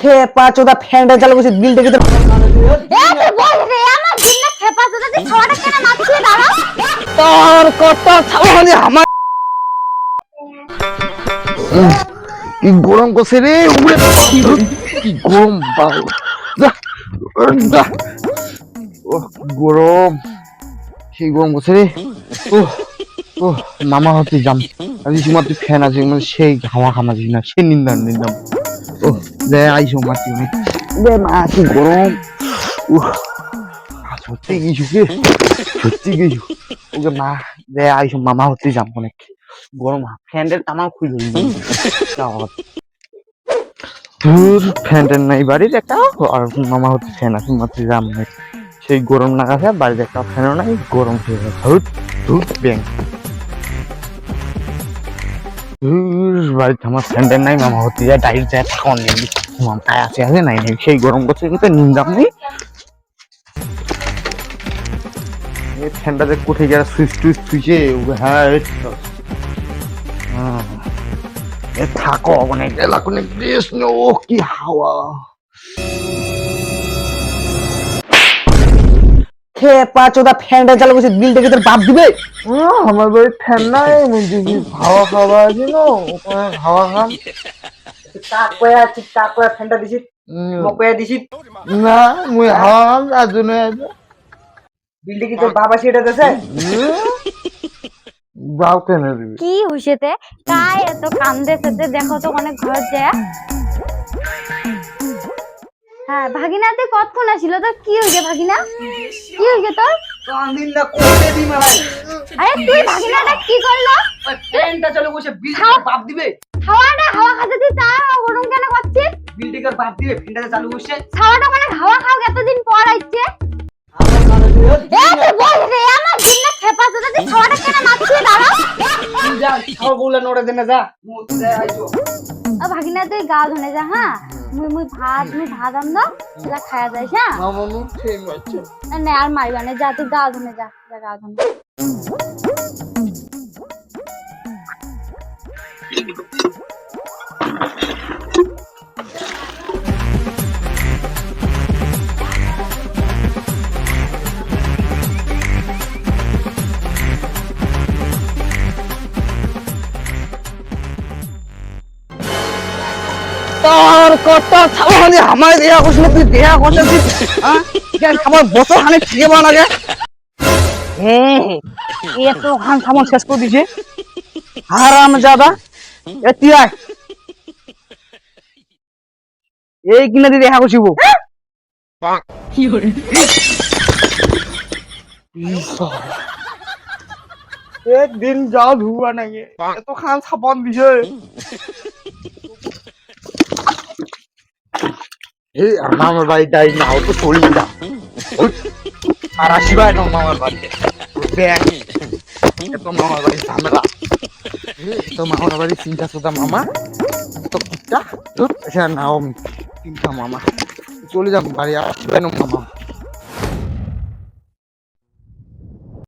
খেপা চোদা ফ্যানটা চালু করছিস বিলটা কি তোর তোর কত ছাওয়ানি আমার কি গরম করছে রে উড়ে কি গরম বাবা যা যা ও গরম সেই গরম করছে রে ও ও মামা হতে যাম আজ সীমা তুই ফ্যান আছে মানে সেই হাওয়া খামাছিস না সে নিন্দাম ও দে আইসো মাতি দে মা কি গরম সত্যি কিছু ওকে মা দে আইসো মামা হতে যাম অনেক গরম ফ্যানের তামাও খুলে তোর ফ্যানটেন নাই বাড়ির একটা আর মামা হতে ফ্যান আছে মাত্র যাম সেই গরম লাগাছে বাড়িতে একটা ফ্যানও নাই গরম হয়ে গেছে ধুত ধুত ব্যাংক বাড়িতে আমার ফ্যানটেন নাই মামা হতে যায় ডাইরেক্ট যায় থাকুন নেই মামায় আছে নাই সেই গরম করছে কিন্তু নিন্দাম নেই ফ্যানটাতে কোথায় গেছে সুইচ থুইছে হ্যাঁ থাকো অনেক এলাকা অনেক বেশ ও কি হাওয়া খেপা চোদা ফ্যানটা চালু করছিস বিলটা কি তোর বাপ দিবে আমার বাড়ির ফ্যান নাই হাওয়া খাওয়া আছে না হাওয়া খাম টাক কয়া ফ্যানটা দিছিস মকয়া দিছিস না মুই হাওয়া খাম তার জন্য বিলটা কি তোর বাবা সেটা দেছে বাপ কেন দিবি কি হইছেতে কাই এত কান্দেছেতে দেখো তো অনেক ঘর যায় হ্যাঁ ভাগিনাতে কতক্ষণ আসিল তো কি হইছে ভাগিনা কি হইছে তোর কান্দিন না কোটে দি মারাই আরে তুই ভাগিনাটা কি করলো ফ্যানটা চালু করছে বিলটা বাপ দিবে হাওয়া খাতে তুই তা গরম কেন করছিস বিলটা বাপ দিবে ফ্যানটা চালু করছে ছাওয়াটা মানে হাওয়া খাও এতদিন পর আইছে আমার দিন খেপা তো তুই ছাওয়াটা কেন মারছিস দাঁড়াও যা ছাও বলে নড়ে দেনা যা মুতে আইছো ভাগিনা তুই গা ধনে যা হ্যাঁ মুই ভাত আনদা এলা খায়া যাইস হ্যাঁ মামা মুখ খেয়ে মারছে না আর মারিবা না যা তুই গা ধনে যা গা ধনে তোর কত ছাওয়ানি আমার দেয়া করছিস তুই দেয়া করছিস হ্যাঁ কেন আমার বছর খানে ঠিক বা লাগে এত খান সামান শেষ করে দিছে হারাম জাদা এতিয়াই এই কিনা দিয়ে দেখা করছিব কি করে একদিন যাও ধুয়া নাকি এত খান সাবান দিছে এই আমার বাড়িটাই নাও তো চলি যা আর আসিবা না মামার বাড়িতে এত মামার বাড়ি ঝামেলা তো মামার বাড়ি চিন্তা সোদা মামা তো কুত্তা নাও চিন্তা মামা চলে যাবো বাড়ি আসবে না মামা